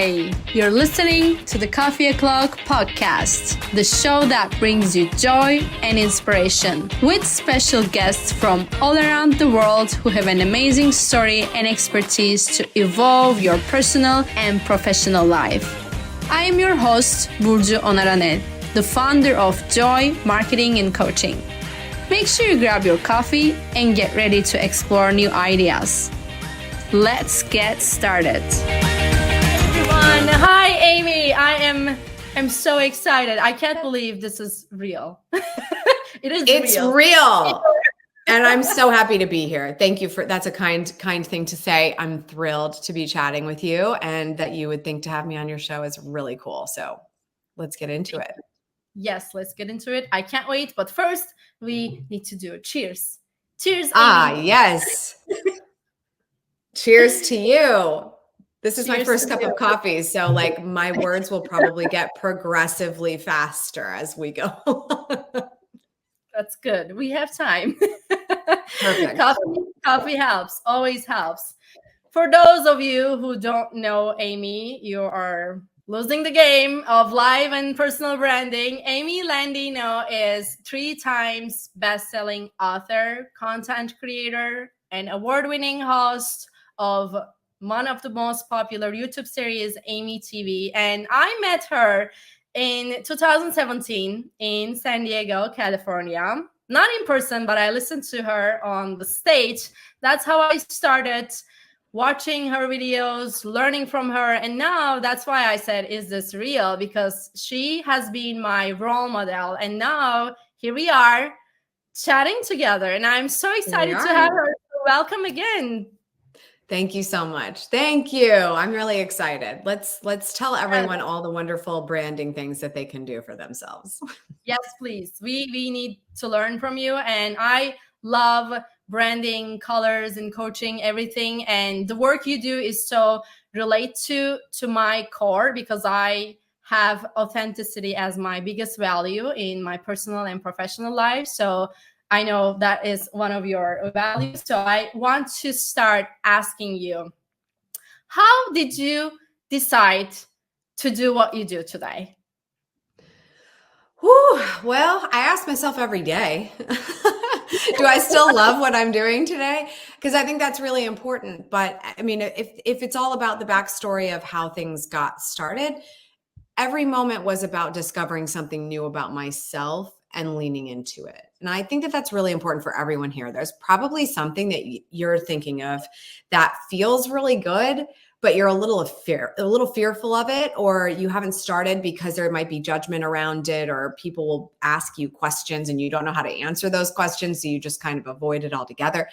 Hey, you're listening to the Coffee O'Clock podcast, the show that brings you joy and inspiration, with special guests from all around the world who have an amazing story and expertise to evolve your personal and professional life. I am your host, Burcu, ONARANEL, the founder of Joy Marketing and Coaching. Make sure you grab your coffee and get ready to explore new ideas. Let's get started. Everyone, hi Amy. I'm so excited. I can't believe this is real. It's real. And I'm so happy to be here. Thank you that's a kind thing to say. I'm thrilled to be chatting with you, and that you would think to have me on your show is really cool. So let's get into it. Yes, let's get into it. I can't wait. But first, we need to do a cheers. Cheers, Amy. Yes. Cheers to you. This is my first cup you. of coffee, so like my words will probably get progressively faster as we go. That's good. We have time. Perfect. Coffee helps, always helps. For those of you who don't know Amy, you are losing the game of live and personal branding. Amy Landino is 3 times best-selling author, content creator, and award-winning host of one of the most popular YouTube series, Amy TV. And I met her in 2017 in San Diego, California. Not in person, but I listened to her on the stage. That's how I started watching her videos, learning from her. And now that's why I said, is this real? Because she has been my role model. And now here we are chatting together. And I'm so excited to have her. Welcome again. Thank you so much. Thank you. I'm really excited. Let's tell everyone all the wonderful branding things that they can do for themselves. Yes, please. We need to learn from you. And I love branding, colors, and coaching, everything. And the work you do is so relate to my core, because I have authenticity as my biggest value in my personal and professional life. So I know that is one of your values. So I want to start asking you, how did you decide to do what you do today? Well, I ask myself every day, do I still love what I'm doing today? Because I think that's really important. But I mean, if it's all about the backstory of how things got started, every moment was about discovering something new about myself and leaning into it. And I think that that's really important for everyone here. There's probably something that you're thinking of that feels really good, but you're a little fearful of it, or you haven't started because there might be judgment around it, or people will ask you questions and you don't know how to answer those questions. So you just kind of avoid it altogether.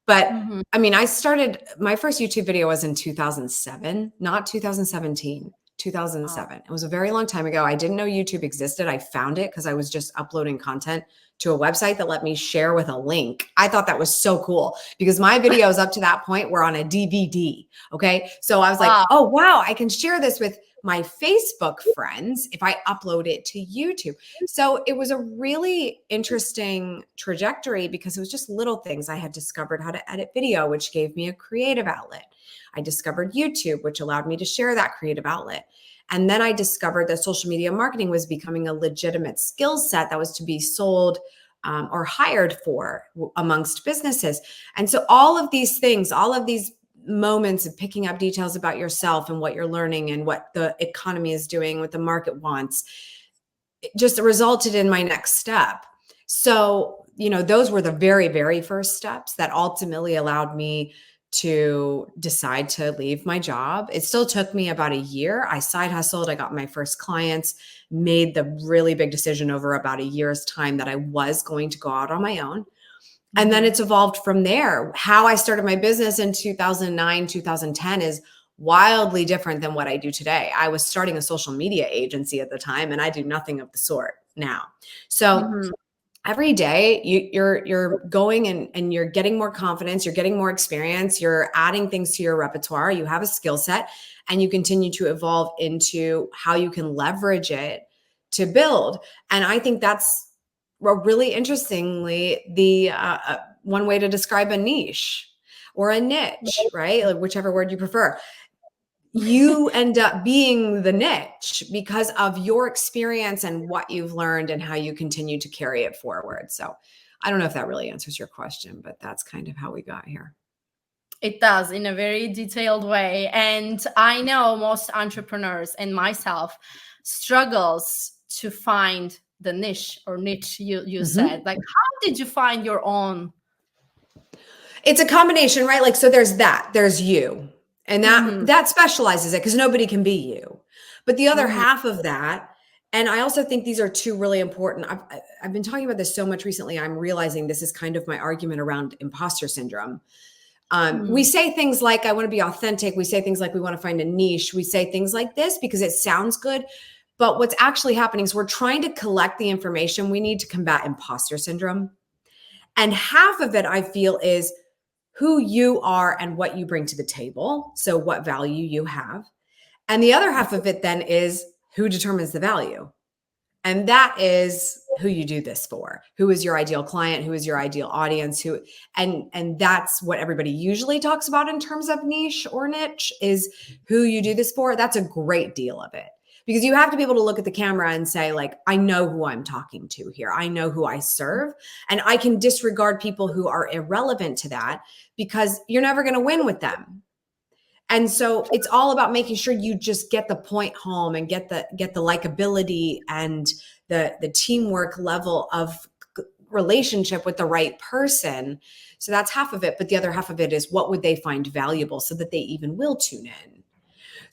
But I mean, I started, my first YouTube video was in 2007, not 2017. 2007. It was a very long time ago. I didn't know YouTube existed. I found it because I was just uploading content to a website that let me share with a link. I thought that was so cool because my videos up to that point were on a DVD. Okay. So I was like, oh, wow, I can share this with my Facebook friends if I upload it to YouTube. So it was a really interesting trajectory because it was just little things. I had discovered how to edit video, which gave me a creative outlet. I discovered YouTube, which allowed me to share that creative outlet. And then I discovered that social media marketing was becoming a legitimate skill set that was to be sold or hired for amongst businesses. And so all of these things, all of these moments of picking up details about yourself and what you're learning and what the economy is doing, what the market wants, it just resulted in my next step. So, those were the very, very first steps that ultimately allowed me to decide to leave my job. It still took me about a year. I side hustled. I got my first clients, made the really big decision over about a year's time that I was going to go out on my own. And then it's evolved from there. How I started my business in 2009, 2010 is wildly different than what I do today. I was starting a social media agency at the time, and I do nothing of the sort now. So every day you're going and you're getting more confidence, you're getting more experience, you're adding things to your repertoire, you have a skill set, and you continue to evolve into how you can leverage it to build. And I think that's really interestingly the one way to describe a niche or a niche, right? Like whichever word you prefer. you end up being the niche because of your experience and what you've learned and how you continue to carry it forward. So I don't know if that really answers your question, but that's kind of how we got here. It does, in a very detailed way. And I know most entrepreneurs and myself struggles to find the niche you said. Like, how did you find your own? It's a combination, right? Like, so there's you, and that specializes it because nobody can be you. But the other half of that, and I also think these are two really important. I've been talking about this so much recently. I'm realizing this is kind of my argument around imposter syndrome. We say things like, I want to be authentic. We say things like, we want to find a niche. We say things like this because it sounds good. But what's actually happening is we're trying to collect the information we need to combat imposter syndrome. And half of it, I feel, is who you are and what you bring to the table. So what value you have. And the other half of it then is who determines the value. And that is who you do this for. Who is your ideal client? Who is your ideal audience? And that's what everybody usually talks about in terms of niche or niche, is who you do this for. That's a great deal of it. Because you have to be able to look at the camera and say, like, I know who I'm talking to here. I know who I serve. And I can disregard people who are irrelevant to that because you're never going to win with them. And so it's all about making sure you just get the point home and get the likability and the teamwork level of relationship with the right person. So that's half of it. But the other half of it is, what would they find valuable so that they even will tune in?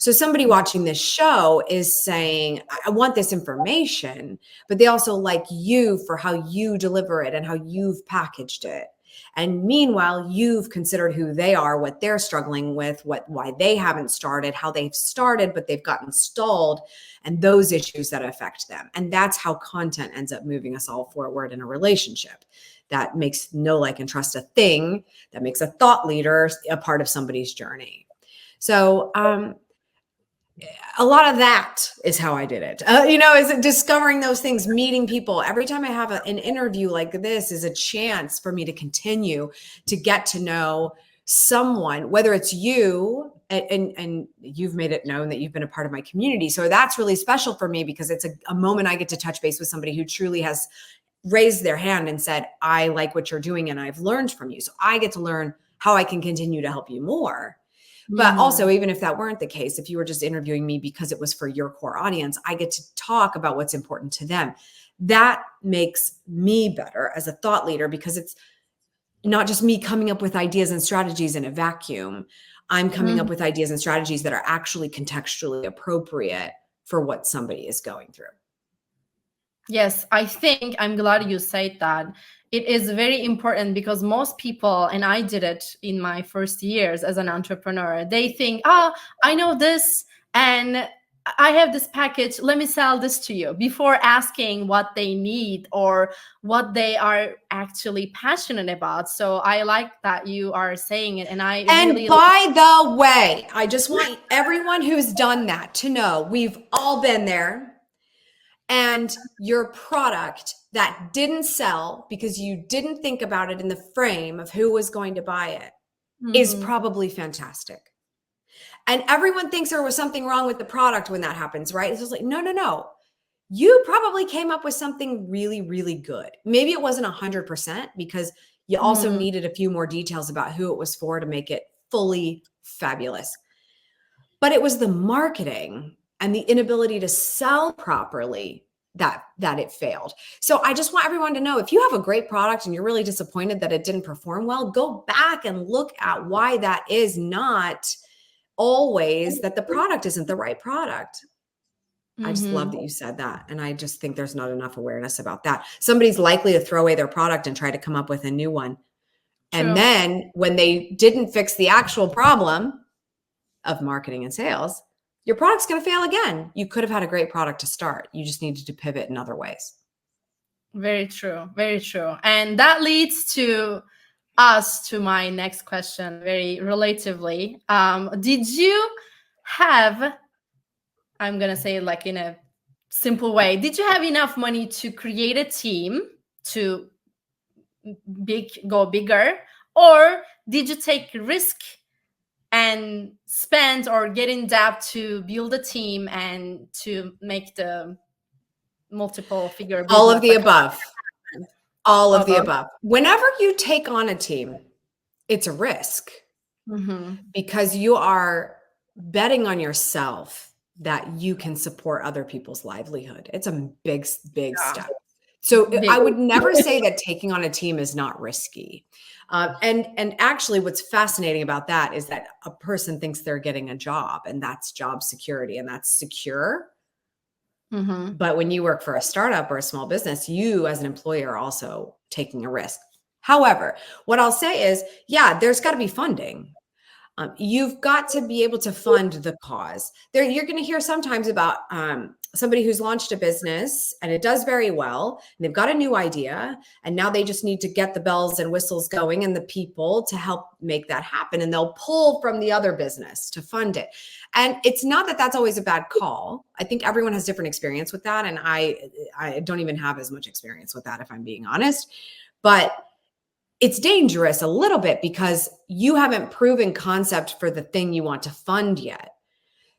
So somebody watching this show is saying, I want this information, but they also like you for how you deliver it and how you've packaged it. And meanwhile, you've considered who they are, what they're struggling with, why they haven't started, how they've started, but they've gotten stalled, and those issues that affect them. And that's how content ends up moving us all forward in a relationship. That makes know, like, and trust a thing, that makes a thought leader a part of somebody's journey. So, a lot of that is how I did it. Is discovering those things, meeting people. Every time I have an interview like this is a chance for me to continue to get to know someone, whether it's you, and you've made it known that you've been a part of my community. So that's really special for me because it's a moment I get to touch base with somebody who truly has raised their hand and said, I like what you're doing and I've learned from you. So I get to learn how I can continue to help you more. But also, even if that weren't the case, if you were just interviewing me because it was for your core audience, I get to talk about what's important to them. That makes me better as a thought leader because it's not just me coming up with ideas and strategies in a vacuum. I'm coming up with ideas and strategies that are actually contextually appropriate for what somebody is going through. Yes, I think I'm glad you said that. It is very important because most people, and I did it in my first years as an entrepreneur, they think, oh, I know this and I have this package, let me sell this to you, before asking what they need or what they are actually passionate about. So I like that you are saying it. And by the way, I just want everyone who's done that to know we've all been there. And your product that didn't sell because you didn't think about it in the frame of who was going to buy it is probably fantastic. And everyone thinks there was something wrong with the product when that happens, right? It's just like, no. You probably came up with something really, really good. Maybe it wasn't 100% because you also needed a few more details about who it was for to make it fully fabulous. But it was the marketing and the inability to sell properly that it failed. So I just want everyone to know, if you have a great product and you're really disappointed that it didn't perform well, go back and look at why that is not always that the product isn't the right product. I just love that you said that. And I just think there's not enough awareness about that. Somebody's likely to throw away their product and try to come up with a new one. True. And then when they didn't fix the actual problem of marketing and sales, your product's going to fail again. You could have had a great product to start. You just needed to pivot in other ways. Very true. Very true. And that leads to my next question, very relatively. Did you have, I'm going to say it like in a simple way, did you have enough money to create a team to go bigger? Or did you take risk and spend or get in debt to build a team and to make the multiple figure business. All of the above. All of the Okay. above. Whenever you take on a team, it's a risk because you are betting on yourself that you can support other people's livelihood. It's a big step. So I would never say that taking on a team is not risky. And actually what's fascinating about that is that a person thinks they're getting a job, and that's job security, and that's secure. But when you work for a startup or a small business, you as an employer are also taking a risk. However, what I'll say is, yeah, there's got to be funding. You've got to be able to fund the cause. You're going to hear sometimes about somebody who's launched a business and it does very well, and they've got a new idea, and now they just need to get the bells and whistles going and the people to help make that happen, and they'll pull from the other business to fund it. And it's not that that's always a bad call. I think everyone has different experience with that, and I don't even have as much experience with that, if I'm being honest. But it's dangerous a little bit because you haven't proven concept for the thing you want to fund yet.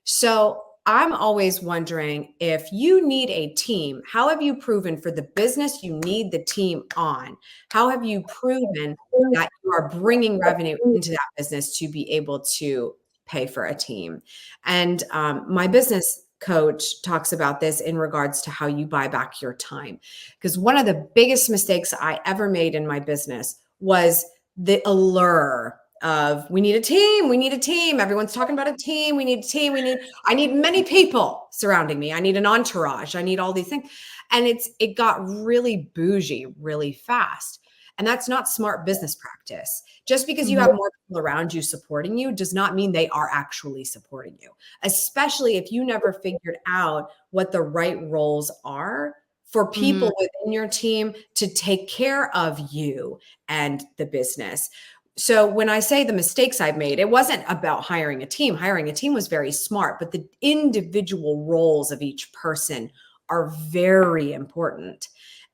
So I'm always wondering, if you need a team, how have you proven for the business you need the team on? How have you proven that you are bringing revenue into that business to be able to pay for a team? And my business coach talks about this in regards to how you buy back your time. Because one of the biggest mistakes I ever made in my business was the allure of, we need a team. Everyone's talking about a team. We need a team. I need many people surrounding me. I need an entourage. I need all these things. And it got really bougie really fast. And that's not smart business practice. Just because you have more people around you supporting you does not mean they are actually supporting you, especially if you never figured out what the right roles are for people within your team to take care of you and the business. So when I say the mistakes I've made, it wasn't about hiring a team. Hiring a team was very smart, but the individual roles of each person are very important.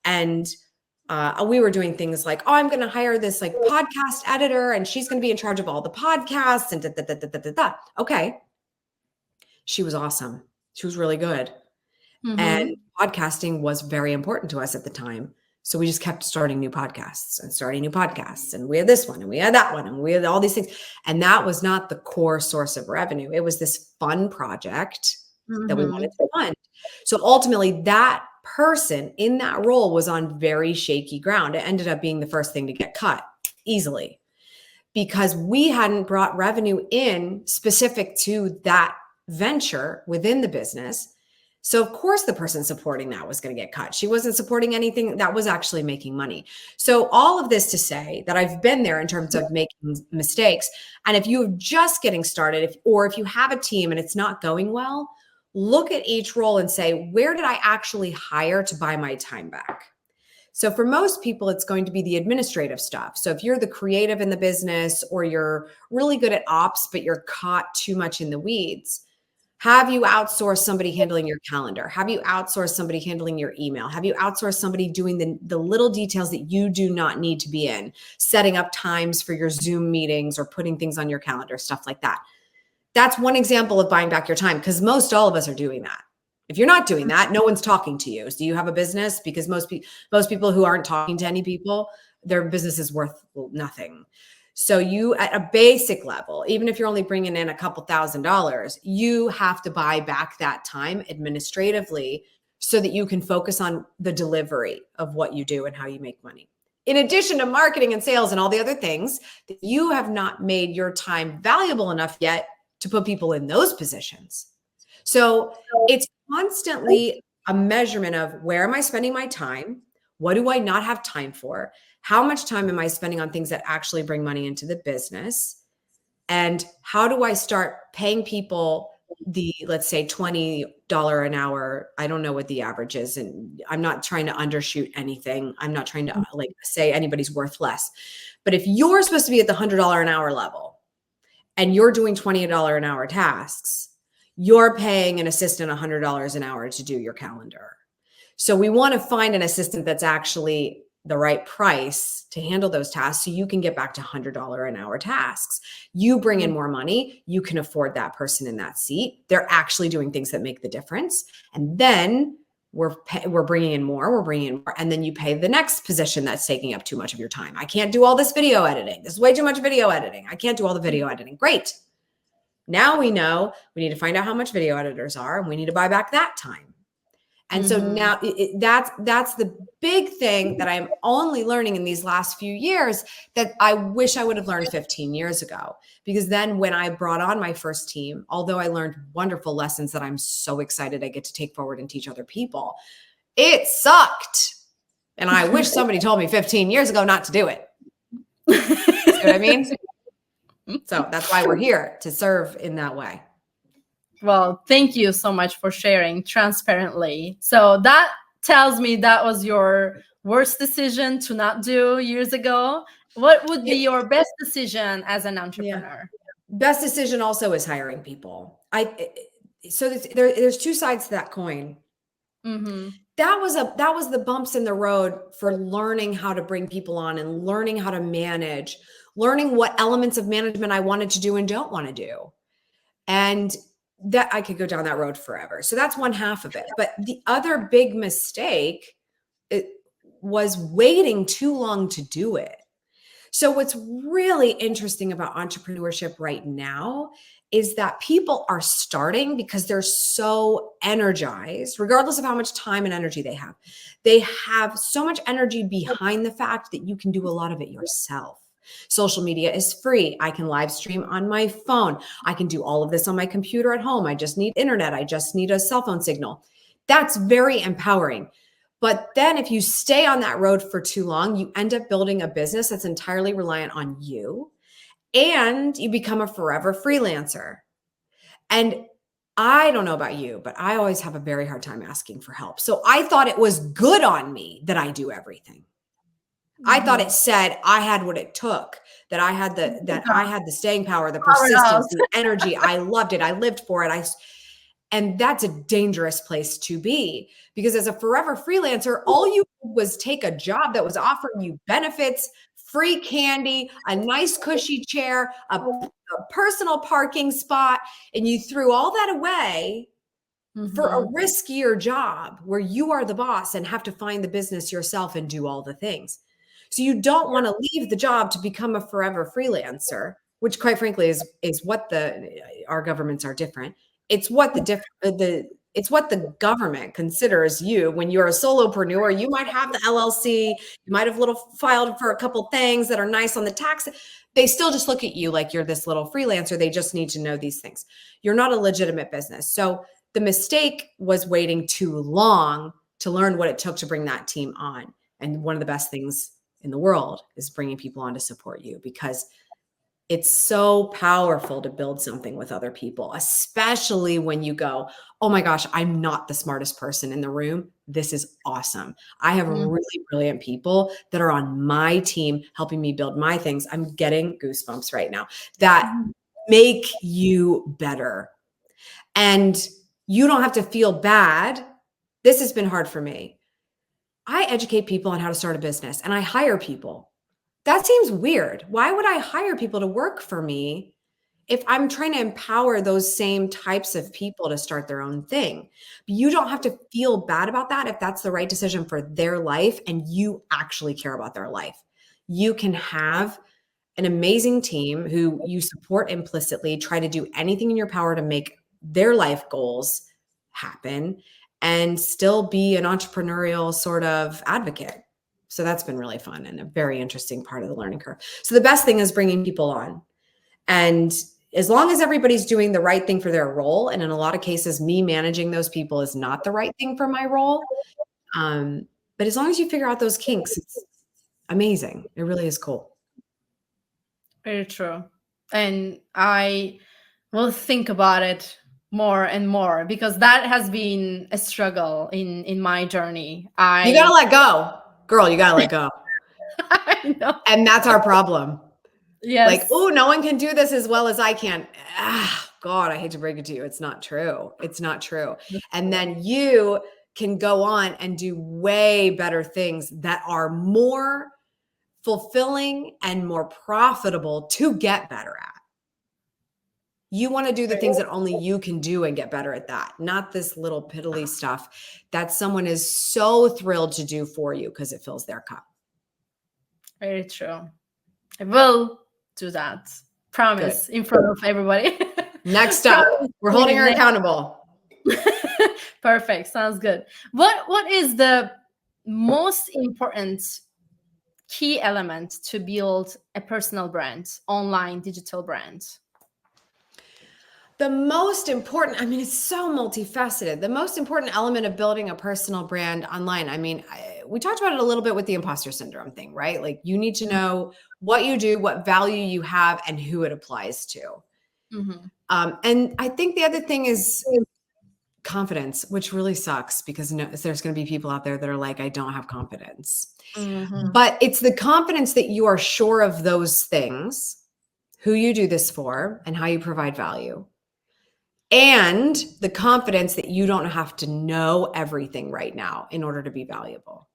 And we were doing things like, oh, I'm going to hire this like podcast editor, and she's going to be in charge of all the podcasts and da. Okay. She was awesome. She was really good. And podcasting was very important to us at the time. So we just kept starting new podcasts. And we had this one and we had that one and we had all these things. And that was not the core source of revenue. It was this fun project that we wanted to fund. So ultimately that person in that role was on very shaky ground. It ended up being the first thing to get cut easily because we hadn't brought revenue in specific to that venture within the business. So of course the person supporting that was going to get cut. She wasn't supporting anything that was actually making money. So all of this to say that I've been there in terms of making mistakes. And if you're just getting started, or if you have a team and it's not going well, look at each role and say, where did I actually hire to buy my time back? So for most people, it's going to be the administrative stuff. So if you're the creative in the business, or you're really good at ops, but you're caught too much in the weeds, have you outsourced somebody handling your calendar? Have you outsourced somebody handling your email? Have you outsourced somebody doing the little details that you do not need to be in, setting up times for your Zoom meetings or putting things on your calendar, stuff like that? That's one example of buying back your time, because most all of us are doing that. If you're not doing that, no one's talking to you. So do you have a business? Because most people who aren't talking to any people, their business is worth nothing. So you, at a basic level, even if you're only bringing in a couple $1,000s, you have to buy back that time administratively so that you can focus on the delivery of what you do and how you make money. In addition to marketing and sales and all the other things, that you have not made your time valuable enough yet to put people in those positions. So it's constantly a measurement of, where am I spending my time? What do I not have time for? How much time am I spending on things that actually bring money into the business? And how do I start paying people the, let's say, $20 an hour? I don't know what the average is. And I'm not trying to undershoot anything. I'm not trying to say anybody's worth less. But if you're supposed to be at the $100 an hour level and you're doing $20 an hour tasks, you're paying an assistant $100 an hour to do your calendar. So we want to find an assistant that's actually the right price to handle those tasks so you can get back to $100 an hour tasks. You bring in more money, you can afford that person in that seat. They're actually doing things that make the difference. And then we're bringing in more, and then you pay the next position that's taking up too much of your time. I can't do all this video editing. This is way too much video editing. I can't do all the video editing. Great. Now we know we need to find out how much video editors are, and we need to buy back that time. And so now that's the big thing that I'm only learning in these last few years that I wish I would have learned 15 years ago. Because then when I brought on my first team, although I learned wonderful lessons that I'm so excited I get to take forward and teach other people, it sucked. And I wish somebody told me 15 years ago not to do it. You know what I mean? So that's why we're here, to serve in that way. Well, thank you so much for sharing transparently. So that tells me that was your worst decision to not do years ago. What would be your best decision as an entrepreneur? Best decision also is hiring people. So there's two sides to that coin. That was the bumps in the road for learning how to bring people on and learning how to manage, learning what elements of management I wanted to do and don't want to do. And that I could go down that road forever. So that's one half of it. But the other big mistake was waiting too long to do it. So what's really interesting about entrepreneurship right now is that people are starting because they're so energized, regardless of how much time and energy they have. They have so much energy behind the fact that you can do a lot of it yourself. Social media is free. I can live stream on my phone. I can do all of this on my computer at home. I just need internet. I just need a cell phone signal. That's very empowering. But then if you stay on that road for too long, you end up building a business that's entirely reliant on you, and you become a forever freelancer. And I don't know about you, but I always have a very hard time asking for help. So I thought it was good on me that I do everything. I thought it said I had what it took, that I had the staying power, the persistence, the energy. I loved it. I lived for it. And that's a dangerous place to be, because as a forever freelancer, all you did was take a job that was offering you benefits, free candy, a nice cushy chair, a personal parking spot, and you threw all that away for a riskier job where you are the boss and have to find the business yourself and do all the things. So you don't want to leave the job to become a forever freelancer, which quite frankly is what our governments are different. It's what it's what the government considers you when you're a solopreneur. You might have the LLC, you might have filed for a couple things that are nice on the tax. They still just look at you like you're this little freelancer. They just need to know these things. You're not a legitimate business. So the mistake was waiting too long to learn what it took to bring that team on. And one of the best things in the world is bringing people on to support you, because it's so powerful to build something with other people, especially when you go, oh my gosh, I'm not the smartest person in the room. This is awesome. I have really brilliant people that are on my team helping me build my things. I'm getting goosebumps right now that make you better. And you don't have to feel bad. This has been hard for me. I educate people on how to start a business and I hire people. That seems weird. Why would I hire people to work for me if I'm trying to empower those same types of people to start their own thing? But you don't have to feel bad about that if that's the right decision for their life and you actually care about their life. You can have an amazing team who you support implicitly, try to do anything in your power to make their life goals happen, and still be an entrepreneurial sort of advocate. So that's been really fun and a very interesting part of the learning curve. So the best thing is bringing people on. And as long as everybody's doing the right thing for their role, and in a lot of cases, me managing those people is not the right thing for my role. But as long as you figure out those kinks, it's amazing. It really is cool. Very true. And I will think about it more and more, because that has been a struggle in my journey. You gotta let go, girl. You gotta let go. I know. And that's our problem. Yes. Like, oh, no one can do this as well as I can. God, I hate to break it to you. It's not true. It's not true. And then you can go on and do way better things that are more fulfilling and more profitable to get better at. You want to do the things that only you can do and get better at that, not this little piddly stuff that someone is so thrilled to do for you because it fills their cup. Very true. I will do that. Promise. Good. In front of everybody. Next up, we're holding her accountable. Perfect. Sounds good. What is the most important key element to build a personal brand, online digital brand? The most important, I mean, it's so multifaceted. The most important element of building a personal brand online, I mean, we talked about it a little bit with the imposter syndrome thing, right? Like you need to know what you do, what value you have, and who it applies to. Mm-hmm. And I think the other thing is confidence, which really sucks because there's going to be people out there that are like, I don't have confidence. Mm-hmm. But it's the confidence that you are sure of those things, who you do this for, and how you provide value. And the confidence that you don't have to know everything right now in order to be valuable.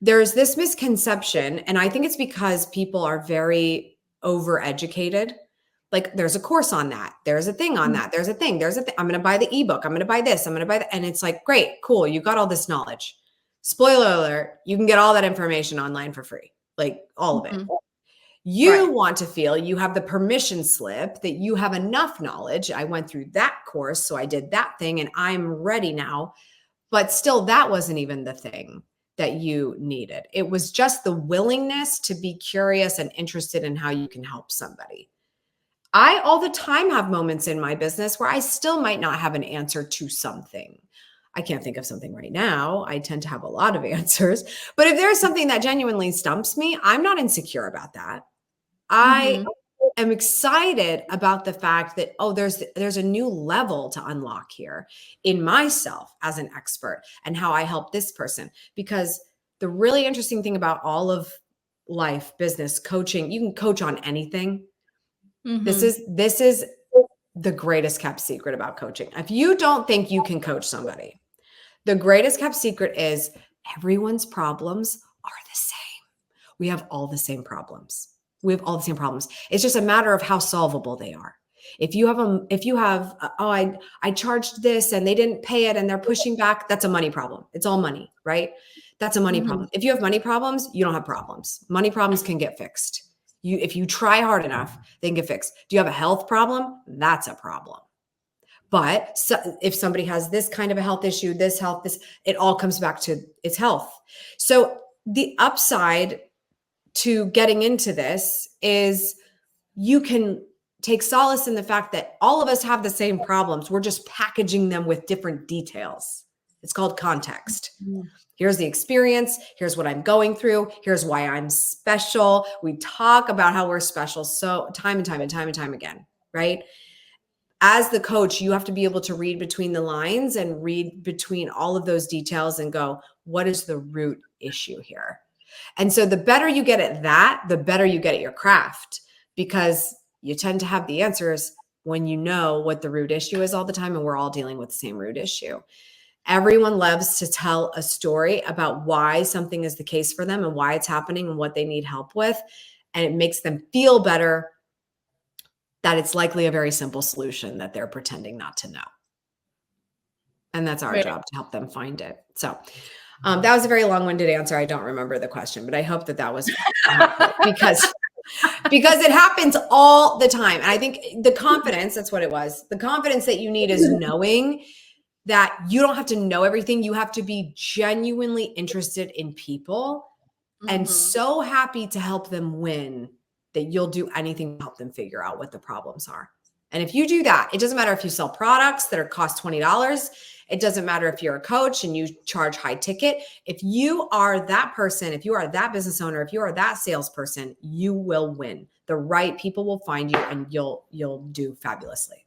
There's this misconception, and I think it's because people are very overeducated. Like there's a course on that. There's a thing on that. There's a thing. I'm going to buy the ebook. I'm going to buy this. I'm going to buy that. And it's like, great, cool. You got all this knowledge. Spoiler alert, you can get all that information online for free. Like all of it. You want to feel you have the permission slip that you have enough knowledge. I went through that course, so I did that thing and I'm ready now. But still, that wasn't even the thing that you needed. It was just the willingness to be curious and interested in how you can help somebody. I all the time have moments in my business where I still might not have an answer to something. I can't think of something right now. I tend to have a lot of answers. But if there's something that genuinely stumps me, I'm not insecure about that. I am excited about the fact that, oh, there's a new level to unlock here in myself as an expert and how I help this person. Because the really interesting thing about all of life, business, coaching, you can coach on anything. Mm-hmm. This is the greatest kept secret about coaching. If you don't think you can coach somebody, the greatest kept secret is everyone's problems are the same. We have all the same problems. It's just a matter of how solvable they are. If you have, I charged this and they didn't pay it and they're pushing back, that's a money problem. It's all money, right? That's a money problem. If you have money problems, you don't have problems. Money problems can get fixed. If you try hard enough, they can get fixed. Do you have a health problem? That's a problem. But if somebody has this kind of a health issue, this, it all comes back to its health. So the upside to getting into this is you can take solace in the fact that all of us have the same problems. We're just packaging them with different details. It's called context. Here's the experience. Here's what I'm going through. Here's why I'm special. We talk about how we're special so time and time again, right? As the coach, you have to be able to read between the lines and read between all of those details and go, what is the root issue here? And so the better you get at that, the better you get at your craft, because you tend to have the answers when you know what the root issue is all the time. And we're all dealing with the same root issue. Everyone loves to tell a story about why something is the case for them and why it's happening and what they need help with. And it makes them feel better that it's likely a very simple solution that they're pretending not to know. And that's our job to help them find it. So that was a very long-winded answer. I don't remember the question, but I hope that was because it happens all the time. And I think the confidence, that's what it was. The confidence that you need is knowing that you don't have to know everything. You have to be genuinely interested in people and so happy to help them win that you'll do anything to help them figure out what the problems are. And if you do that, it doesn't matter if you sell products that cost $20. It doesn't matter if you're a coach and you charge high ticket. If you are that person, if you are that business owner, if you are that salesperson, you will win. The right people will find you and you'll do fabulously.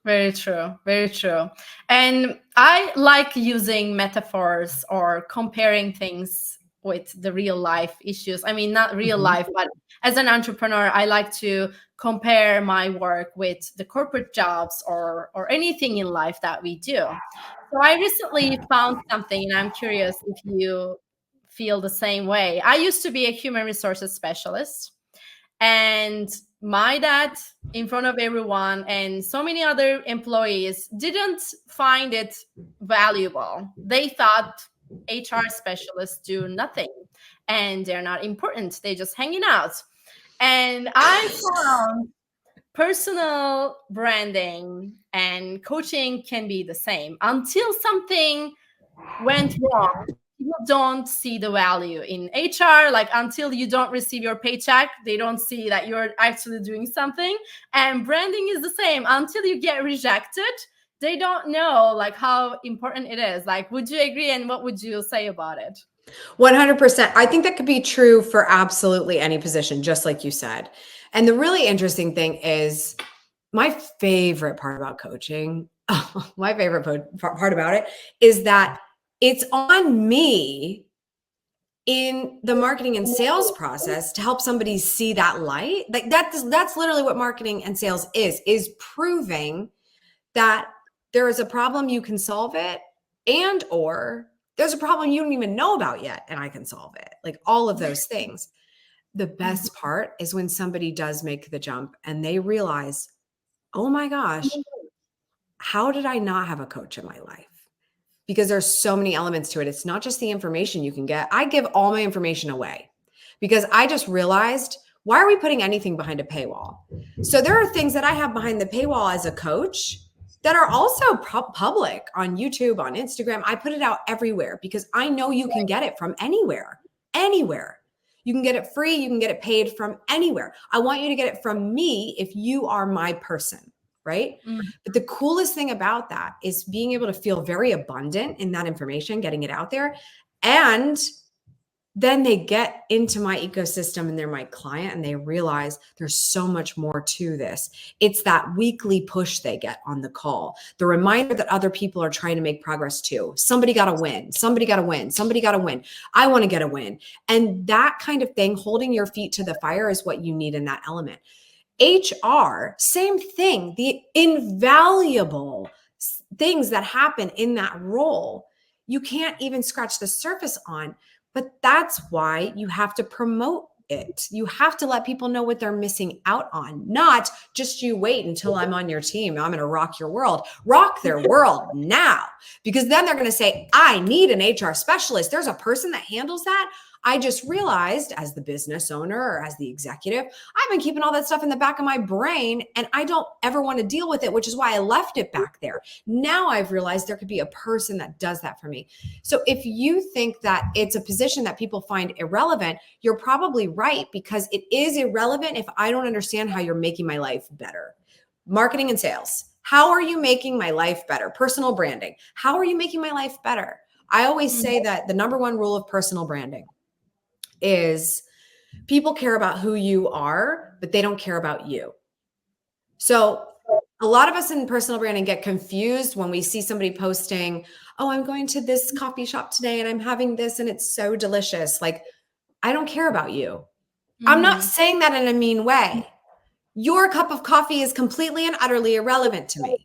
Very true. Very true. And I like using metaphors or comparing things with the real life issues. I mean, not real life, but as an entrepreneur, I like to compare my work with the corporate jobs or anything in life that we do. So I recently found something, and I'm curious if you feel the same way. I used to be a human resources specialist, and my dad, in front of everyone and so many other employees, didn't find it valuable. They thought HR specialists do nothing and they're not important. They just hanging out. And I found personal branding and coaching can be the same until something went wrong. People don't see the value in HR. Like until you don't receive your paycheck, they don't see that you're actually doing something. And branding is the same. Until you get rejected, they don't know like how important it is. Like, would you agree? And what would you say about it? 100%. I think that could be true for absolutely any position, just like you said. And the really interesting thing is my favorite part about coaching, my favorite part about it is that it's on me in the marketing and sales process to help somebody see that light. Like that's literally what marketing and sales is proving that there is a problem, you can solve it, and or there's a problem you don't even know about yet and I can solve it. Like all of those things. The best part is when somebody does make the jump and they realize, oh my gosh, how did I not have a coach in my life? Because there's so many elements to it. It's not just the information you can get. I give all my information away because I just realized, why are we putting anything behind a paywall? So there are things that I have behind the paywall as a coach that are also public on YouTube, on Instagram. I put it out everywhere because I know you can get it from anywhere. You can get it free. You can get it paid from anywhere. I want you to get it from me if you are my person, right? But the coolest thing about that is being able to feel very abundant in that information, getting it out there. And then they get into my ecosystem and they're my client and they realize there's so much more to this. It's that weekly push they get on the call, the reminder that other people are trying to make progress too. Somebody got to win. Somebody got to win. Somebody got to win. I want to get a win. And that kind of thing, holding your feet to the fire is what you need in that element. HR, same thing, the invaluable things that happen in that role, you can't even scratch the surface on. But that's why you have to promote it. You have to let people know what they're missing out on, not just you wait until I'm on your team. I'm going to rock your world. Rock their world now, because then they're going to say, I need an HR specialist. There's a person that handles that. I just realized as the business owner or as the executive, I've been keeping all that stuff in the back of my brain and I don't ever want to deal with it, which is why I left it back there. Now I've realized there could be a person that does that for me. So if you think that it's a position that people find irrelevant, you're probably right, because it is irrelevant if I don't understand how you're making my life better. Marketing and sales. How are you making my life better? Personal branding. How are you making my life better? I always say that the number one rule of personal branding is people care about who you are, but they don't care about you. So a lot of us in personal branding get confused when we see somebody posting, oh, I'm going to this coffee shop today and I'm having this and it's so delicious. Like, I don't care about you. I'm not saying that in a mean way. Your cup of coffee is completely and utterly irrelevant to me.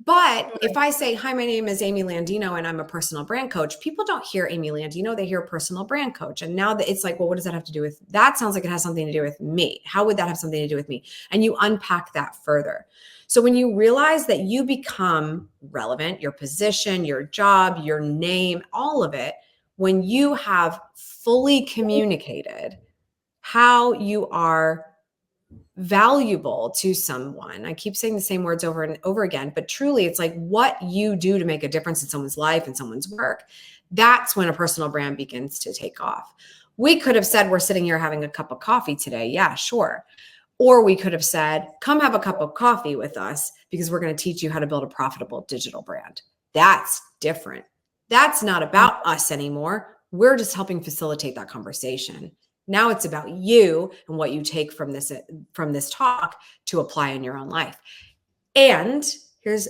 But if I say, hi, my name is Amy Landino and I'm a personal brand coach, people don't hear Amy Landino, they hear personal brand coach. And now that it's like, well, what does that have to do with, that sounds like it has something to do with me. How would that have something to do with me? And you unpack that further. So when you realize that you become relevant, your position, your job, your name, all of it, when you have fully communicated how you are valuable to someone. I keep saying the same words over and over again, but truly it's like what you do to make a difference in someone's life and someone's work. That's when a personal brand begins to take off. We could have said, we're sitting here having a cup of coffee today. Yeah, sure. Or we could have said, come have a cup of coffee with us because we're going to teach you how to build a profitable digital brand. That's different. That's not about us anymore. We're just helping facilitate that conversation. Now it's about you and what you take from this talk to apply in your own life. And here's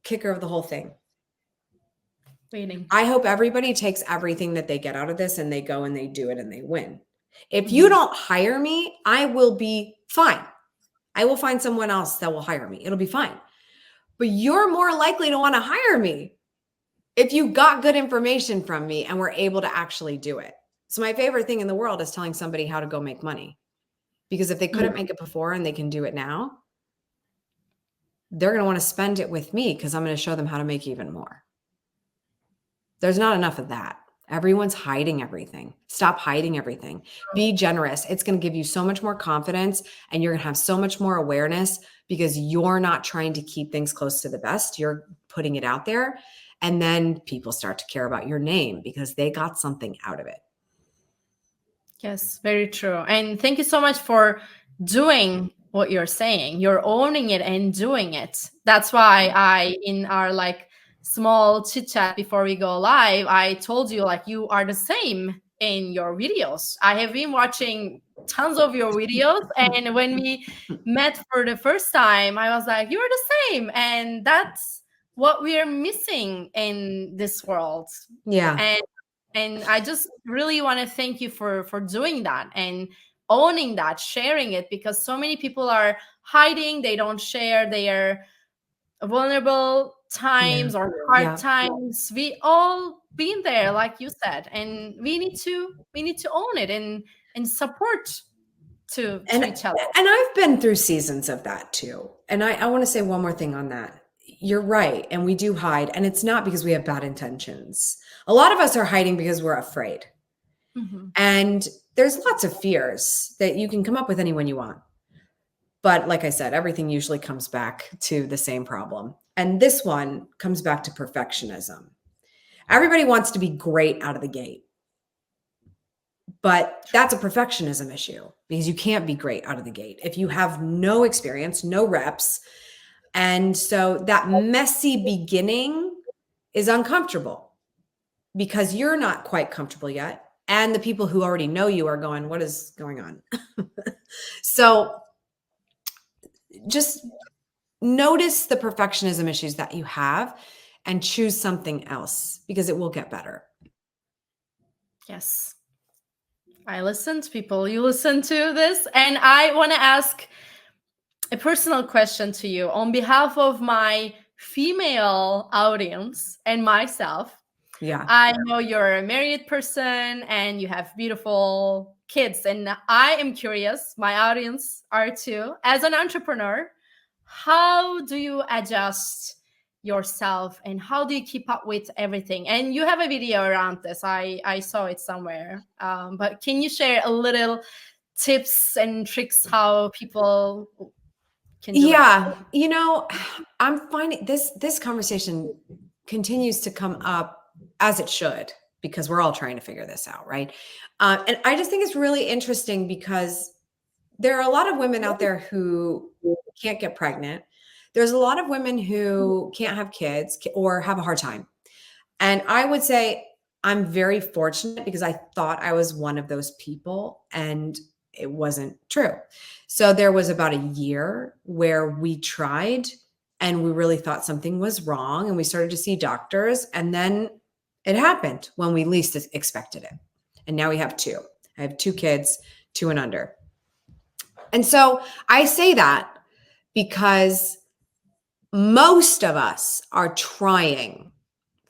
kicker of the whole thing. Waiting. I hope everybody takes everything that they get out of this and they go and they do it and they win. If you don't hire me, I will be fine. I will find someone else that will hire me. It'll be fine. but you're more likely to want to hire me if you got good information from me and were able to actually do it. So my favorite thing in the world is telling somebody how to go make money, because if they couldn't make it before and they can do it now, they're going to want to spend it with me because I'm going to show them how to make even more. There's not enough of that. Everyone's hiding everything. Stop hiding everything. Be generous. It's going to give you so much more confidence, and you're going to have so much more awareness because you're not trying to keep things close to the vest. You're putting it out there. And then people start to care about your name because they got something out of it. Yes, very true. And thank you so much for doing what you're saying. You're owning it and doing it. That's why in our like small chit chat before we go live, I told you like you are the same in your videos. I have been watching tons of your videos, and when we met for the first time, I was like, you're the same. And that's what we are missing in this world. Yeah. And I just really want to thank you for doing that and owning that, sharing it, because so many people are hiding. They don't share their vulnerable times or hard times. We all been there, like you said, and we need to own it and support to each other. And I've been through seasons of that too. And I want to say one more thing on that. You're right. And we do hide. And it's not because we have bad intentions. A lot of us are hiding because we're afraid. Mm-hmm. And there's lots of fears that you can come up with any one you want. But like I said, everything usually comes back to the same problem. And this one comes back to perfectionism. Everybody wants to be great out of the gate. But that's a perfectionism issue, because you can't be great out of the gate if you have no experience, no reps. And so that messy beginning is uncomfortable because you're not quite comfortable yet. And the people who already know you are going, what is going on? So just notice the perfectionism issues that you have and choose something else, because it will get better. Yes. I listen to people. You listen to this. And I want to ask a personal question to you on behalf of my female audience and myself. Yeah. I know you're a married person and you have beautiful kids. And I am curious, my audience are too. As an entrepreneur, how do you adjust yourself and how do you keep up with everything? And you have a video around this. I saw it somewhere. But can you share a little tips and tricks how people can do it? You know, I'm finding this conversation continues to come up, as it should, because we're all trying to figure this out, right? And I just think it's really interesting because there are a lot of women out there who can't get pregnant. There's a lot of women who can't have kids or have a hard time. And I would say I'm very fortunate because I thought I was one of those people, and it wasn't true. So there was about a year where we tried and we really thought something was wrong, and we started to see doctors, and then it happened when we least expected it. And now we have two. I have 2 kids, 2 and under. And so I say that because most of us are trying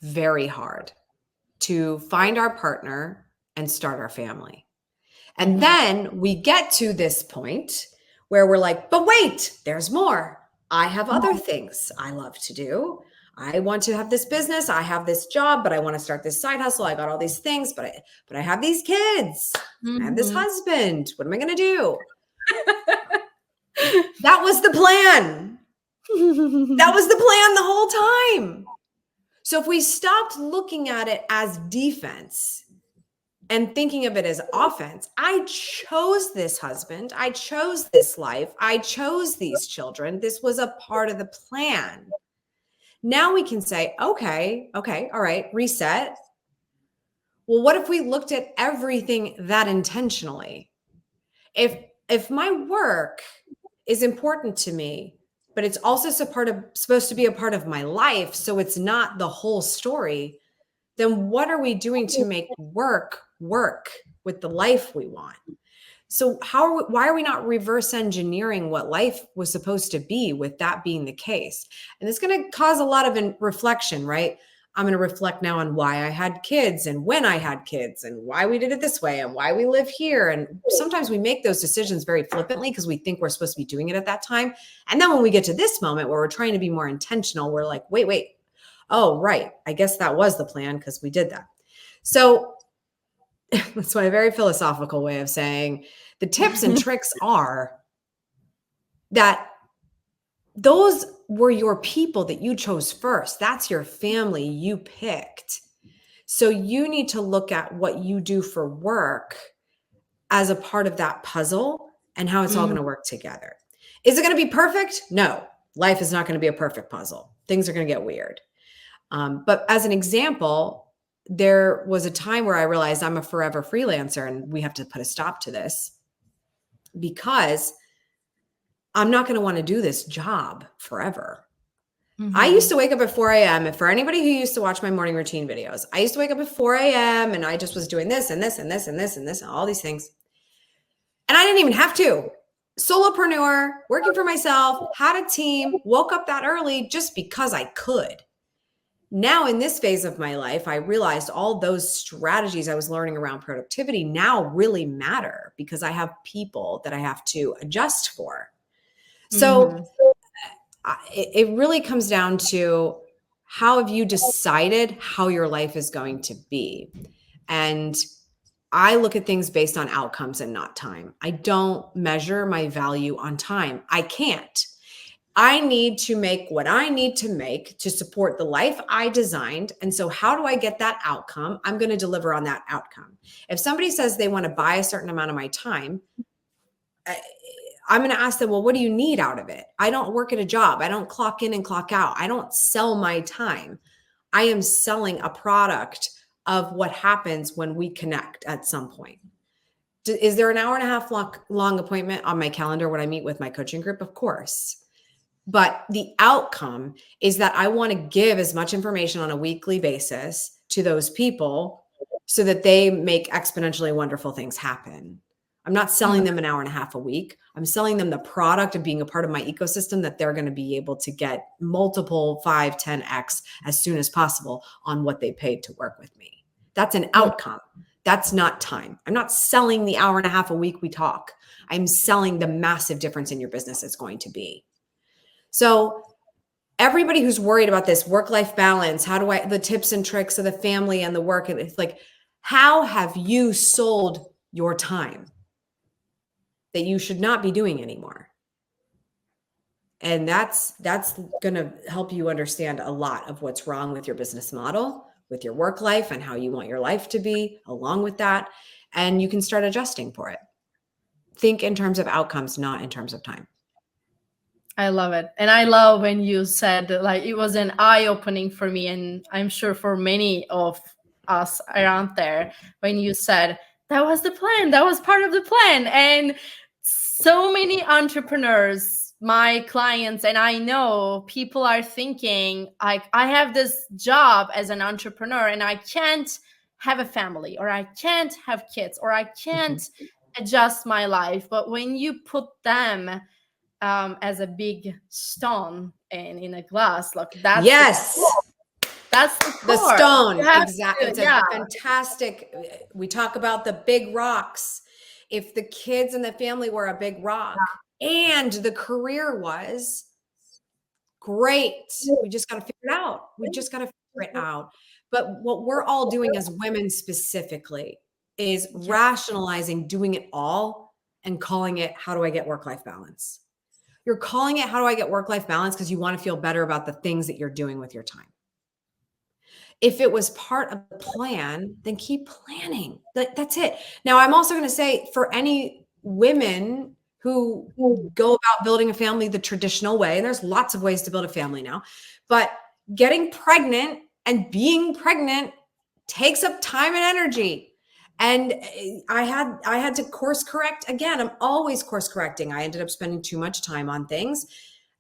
very hard to find our partner and start our family. And then we get to this point where we're like, but wait, there's more. I have other things I love to do. I want to have this business. I have this job, but I want to start this side hustle. I got all these things, but I have these kids. I have this husband. What am I going to do? That was the plan. That was the plan the whole time. So if we stopped looking at it as defense and thinking of it as offense, I chose this husband. I chose this life. I chose these children. This was a part of the plan. Now we can say, okay, all right, reset. Well, what if we looked at everything that intentionally? If my work is important to me, but it's also supposed to be a part of my life, so it's not the whole story, then what are we doing to make work with the life we want? So why are we not reverse engineering what life was supposed to be with that being the case? And it's going to cause a lot of reflection, right? I'm going to reflect now on why I had kids and when I had kids and why we did it this way and why we live here. And sometimes we make those decisions very flippantly because we think we're supposed to be doing it at that time. And then when we get to this moment where we're trying to be more intentional, we're like, wait. Oh, right. I guess that was the plan because we did that. So that's my very philosophical way of saying the tips and tricks are that those were your people that you chose first. That's your family you picked. So you need to look at what you do for work as a part of that puzzle and how it's all going to work together. Is it going to be perfect? No, life is not going to be a perfect puzzle. Things are going to get weird. But as an example, there was a time where I realized I'm a forever freelancer and we have to put a stop to this because I'm not going to want to do this job forever. I used to wake up at 4 a.m. And for anybody who used to watch my morning routine videos, I used to wake up at 4 a.m. and I just was doing this and this and this and this and this and all these things. And I didn't even have to. Solopreneur, working for myself, had a team, woke up that early just because I could. Now in this phase of my life, I realized all those strategies I was learning around productivity now really matter because I have people that I have to adjust for. So it really comes down to how have you decided how your life is going to be? And I look at things based on outcomes and not time. I don't measure my value on time. I can't. I need to make what I need to make to support the life I designed. And so how do I get that outcome? I'm going to deliver on that outcome. If somebody says they want to buy a certain amount of my time, I'm going to ask them, well, what do you need out of it? I don't work at a job. I don't clock in and clock out. I don't sell my time. I am selling a product of what happens when we connect at some point. Is there an hour and a half long appointment on my calendar when I meet with my coaching group? Of course. But the outcome is that I want to give as much information on a weekly basis to those people so that they make exponentially wonderful things happen. I'm not selling them an hour and a half a week. I'm selling them the product of being a part of my ecosystem that they're going to be able to get multiple 5, 10x as soon as possible on what they paid to work with me. That's an outcome. That's not time. I'm not selling the hour and a half a week we talk. I'm selling the massive difference in your business it's going to be. So everybody who's worried about this work-life balance, the tips and tricks of the family and the work, and it's like, how have you sold your time that you should not be doing anymore? And that's going to help you understand a lot of what's wrong with your business model, with your work life and how you want your life to be along with that. And you can start adjusting for it. Think in terms of outcomes, not in terms of time. I love it. And I love when you said, like, it was an eye-opening for me, and I'm sure for many of us around there, when you said that was the plan, that was part of the plan. And so many entrepreneurs, my clients, and I know people are thinking, like, I have this job as an entrepreneur and I can't have a family, or I can't have kids, or I can't adjust my life. But when you put them as a big stone and in a glass, look, that's that's the stone. Exactly. It's a fantastic. We talk about the big rocks. If the kids and the family were a big rock and the career was great, we just got to figure it out. We just got to figure it out. But what we're all doing as women specifically is rationalizing doing it all and calling it, how do I get work-life balance? You're calling it, how do I get work-life balance? Because you want to feel better about the things that you're doing with your time. If it was part of the plan, then keep planning. That's it. Now, I'm also going to say, for any women who go about building a family the traditional way, and there's lots of ways to build a family now, but getting pregnant and being pregnant takes up time and energy. And I had to course correct again. I'm always course correcting. I ended up spending too much time on things.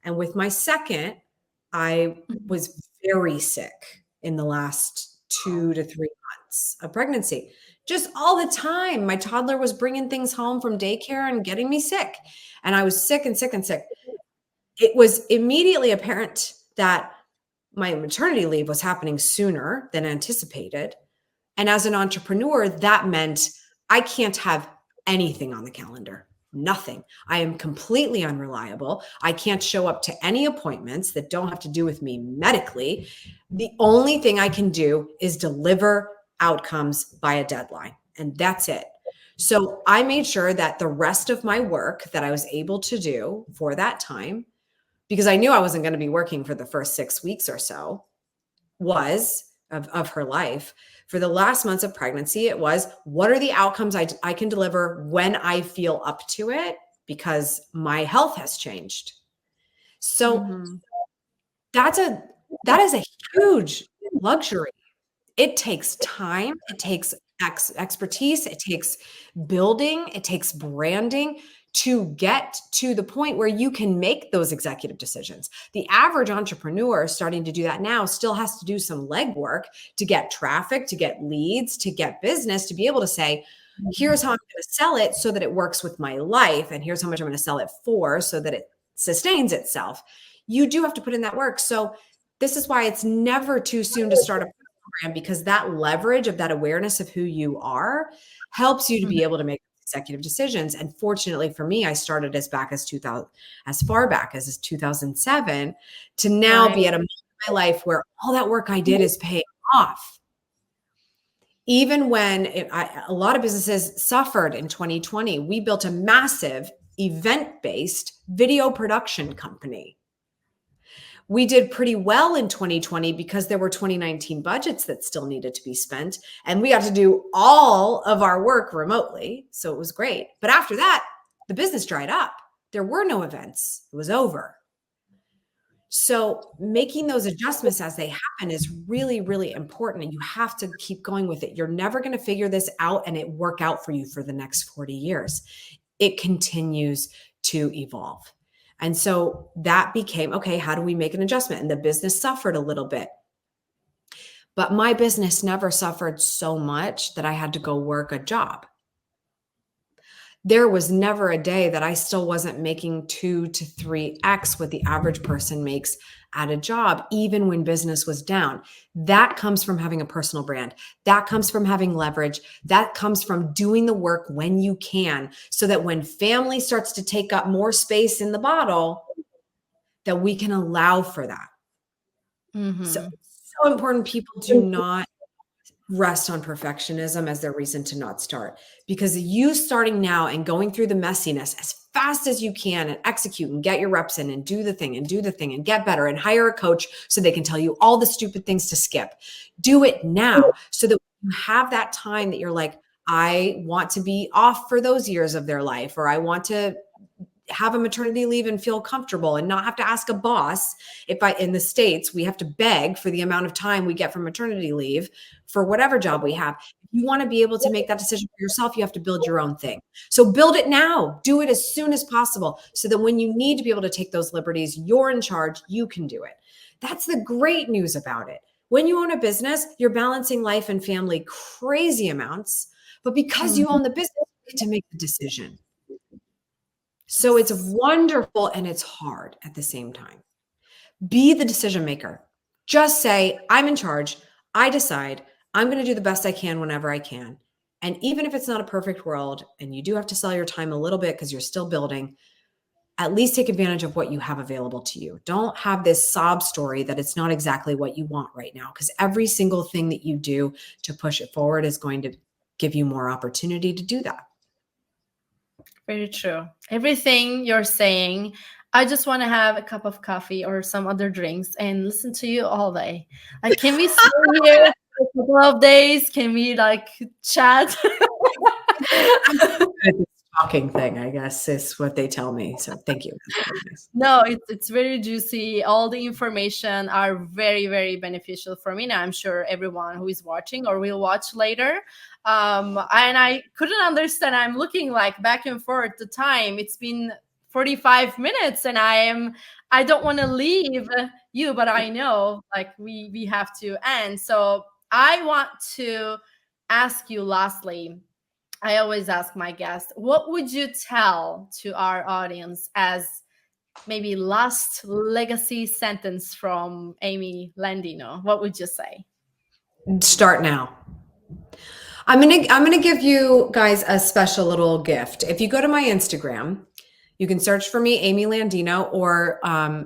And with my second, I was very sick in the last 2 to 3 months of pregnancy, just all the time. My toddler was bringing things home from daycare and getting me sick. And I was sick and sick and sick. It was immediately apparent that my maternity leave was happening sooner than anticipated. And as an entrepreneur, that meant I can't have anything on the calendar. Nothing. I am completely unreliable. I can't show up to any appointments that don't have to do with me medically. The only thing I can do is deliver outcomes by a deadline, and that's it. So I made sure that the rest of my work that I was able to do for that time, because I knew I wasn't going to be working for the first 6 weeks or so, was of her life. For the last months of pregnancy, it was, what are the outcomes I can deliver when I feel up to it, because my health has changed. So that is a huge luxury. It takes time. It takes expertise. It takes building. It takes branding to get to the point where you can make those executive decisions. The average entrepreneur starting to do that now still has to do some legwork to get traffic, to get leads, to get business, to be able to say, here's how I'm going to sell it so that it works with my life. And here's how much I'm going to sell it for so that it sustains itself. You do have to put in that work. So this is why it's never too soon to start a program, because that leverage of that awareness of who you are helps you to be able to make executive decisions. And fortunately for me, I started as far back as 2007 to now be at a moment in my life where all that work I did is paying off. Even when a lot of businesses suffered in 2020, we built a massive event-based video production company. We did pretty well in 2020 because there were 2019 budgets that still needed to be spent. And we got to do all of our work remotely. So it was great. But after that, the business dried up. There were no events. It was over. So making those adjustments as they happen is really, really important. And you have to keep going with it. You're never going to figure this out and it work out for you for the next 40 years. It continues to evolve. And so that became, okay, how do we make an adjustment? And the business suffered a little bit. But my business never suffered so much that I had to go work a job. There was never a day that I still wasn't making 2 to 3x what the average person makes at a job, even when business was down. That comes from having a personal brand. That comes from having leverage. That comes from doing the work when you can, so that when family starts to take up more space in the bottle, that we can allow for that. So it's so important people do not rest on perfectionism as their reason to not start, because you starting now and going through the messiness as fast as you can and execute and get your reps in and do the thing and get better and hire a coach so they can tell you all the stupid things to skip. Do it now so that you have that time that you're like, I want to be off for those years of their life, or I want to have a maternity leave and feel comfortable and not have to ask a boss. In the States, we have to beg for the amount of time we get from maternity leave for whatever job we have. If you want to be able to make that decision for yourself, you have to build your own thing. So build it now, do it as soon as possible, so that when you need to be able to take those liberties, you're in charge, you can do it. That's the great news about it. When you own a business, you're balancing life and family crazy amounts, but because you own the business, you get to make the decision. So it's wonderful and it's hard at the same time. Be the decision maker. Just say, I'm in charge. I decide. I'm going to do the best I can whenever I can. And even if it's not a perfect world and you do have to sell your time a little bit because you're still building, at least take advantage of what you have available to you. Don't have this sob story that it's not exactly what you want right now, because every single thing that you do to push it forward is going to give you more opportunity to do that. Very true. Everything you're saying, I just want to have a cup of coffee or some other drinks and listen to you all day. Like, can we stay here for a couple of days? Can we like chat? Talking thing, I guess, is what they tell me. So thank you. No, it's very juicy. All the information are very, very beneficial for me. And I'm sure everyone who is watching or will watch later. And I couldn't understand. I'm looking like back and forth the time. It's been 45 minutes and I don't want to leave you, but I know like we have to end. So I want to ask you lastly, I always ask my guests, what would you tell to our audience as maybe last legacy sentence from Amy Landino? What would you say? Start now. I'm gonna give you guys a special little gift. If you go to my Instagram, you can search for me, Amy Landino, or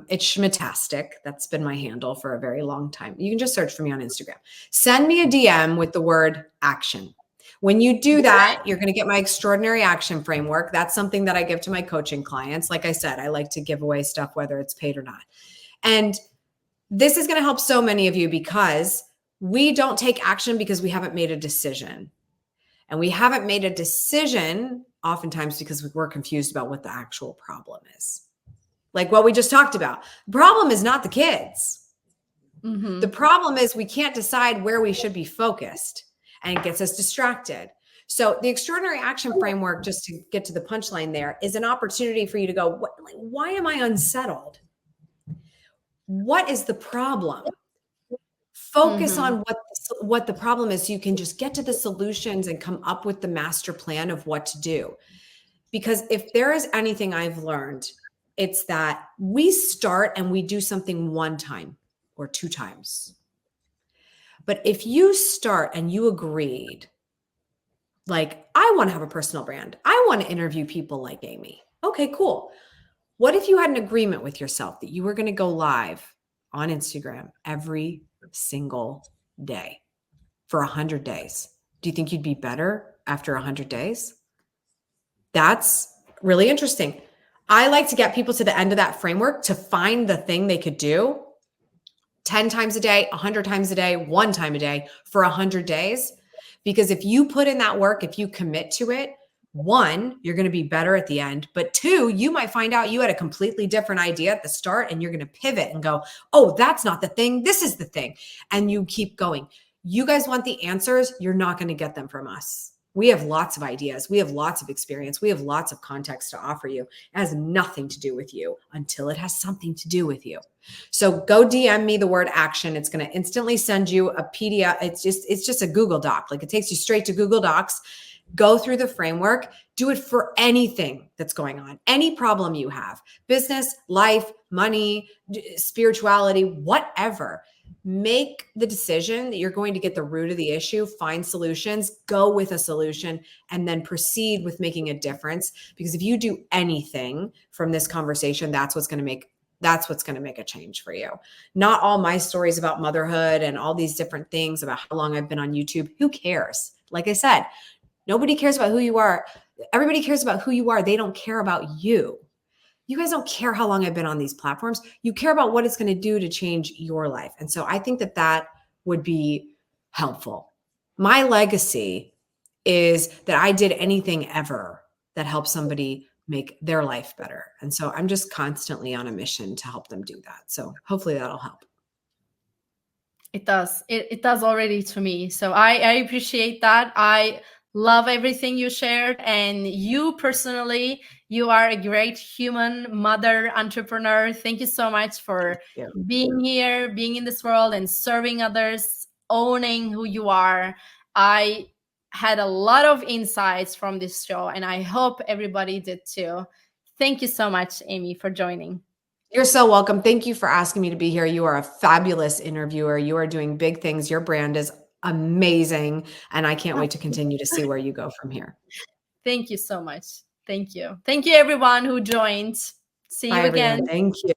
it's Schmatastic. That's been my handle for a very long time. You can just search for me on Instagram. Send me a DM with the word action. When you do that, you're going to get my extraordinary action framework. That's something that I give to my coaching clients. Like I said, I like to give away stuff, whether it's paid or not. And this is going to help so many of you because we don't take action because we haven't made a decision. And we haven't made a decision oftentimes because we're confused about what the actual problem is. Like what we just talked about. The problem is not the kids. Mm-hmm. The problem is we can't decide where we should be focused, and it gets us distracted. So the extraordinary action framework, just to get to the punchline there, is an opportunity for you to go, why am I unsettled? What is the problem? Focus on what the problem is so you can just get to the solutions and come up with the master plan of what to do. Because if there is anything I've learned, it's that we start and we do something one time or two times. But if you start and you agreed, like, I want to have a personal brand. I want to interview people like Amy. Okay, cool. What if you had an agreement with yourself that you were going to go live on Instagram every single day for 100 days? Do you think you'd be better after 100 days? That's really interesting. I like to get people to the end of that framework to find the thing they could do 10 times a day, 100 times a day, one time a day for 100 days. Because if you put in that work, if you commit to it, one, you're going to be better at the end. But two, you might find out you had a completely different idea at the start and you're going to pivot and go, oh, that's not the thing. This is the thing. And you keep going. You guys want the answers. You're not going to get them from us. We have lots of ideas. We have lots of experience. We have lots of context to offer you. It has nothing to do with you until it has something to do with you. So go DM me the word action. It's going to instantly send you a PDF. It's just a Google Doc. Like it takes you straight to Google Docs. Go through the framework. Do it for anything that's going on, any problem you have, business, life, money, spirituality, whatever. Make the decision that you're going to get the root of the issue, find solutions, go with a solution, and then proceed with making a difference. Because if you do anything from this conversation, that's what's going to make a change for you. Not all my stories about motherhood and all these different things about how long I've been on YouTube. Who cares? Like I said, nobody cares about who you are. Everybody cares about who you are. They don't care about you. You guys don't care how long I've been on these platforms. You care about what it's going to do to change your life. And so I think that would be helpful. My legacy is that I did anything ever that helped somebody make their life better. And so I'm just constantly on a mission to help them do that. So hopefully that'll help. It does. It does already to me. So I appreciate that. I love everything you shared. And you personally, you are a great human, mother, entrepreneur. Thank you so much for being here, being in this world and serving others, owning who you are. I had a lot of insights from this show, and I hope everybody did too. Thank you so much, Amy, for joining. You're so welcome. Thank you for asking me to be here. You are a fabulous interviewer. You are doing big things. Your brand is amazing, and I can't wait to continue to see where you go from here. Thank you so much. Thank you. Thank you, everyone who joined. See you again. Thank you.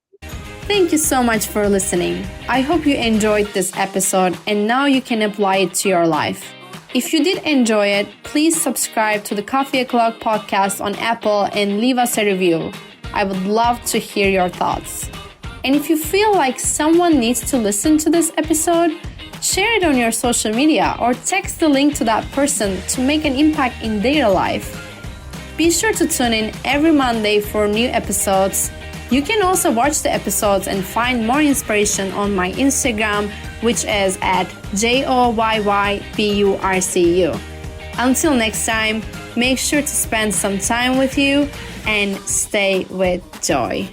Thank you so much for listening. I hope you enjoyed this episode, and now you can apply it to your life. If you did enjoy it, please subscribe to the Coffee O'Clock podcast on Apple and leave us a review. I would love to hear your thoughts. And if you feel like someone needs to listen to this episode, share it on your social media or text the link to that person to make an impact in their life. Be sure to tune in every Monday for new episodes. You can also watch the episodes and find more inspiration on my Instagram, which is at JOYYBURCU. Until next time, make sure to spend some time with you and stay with joy.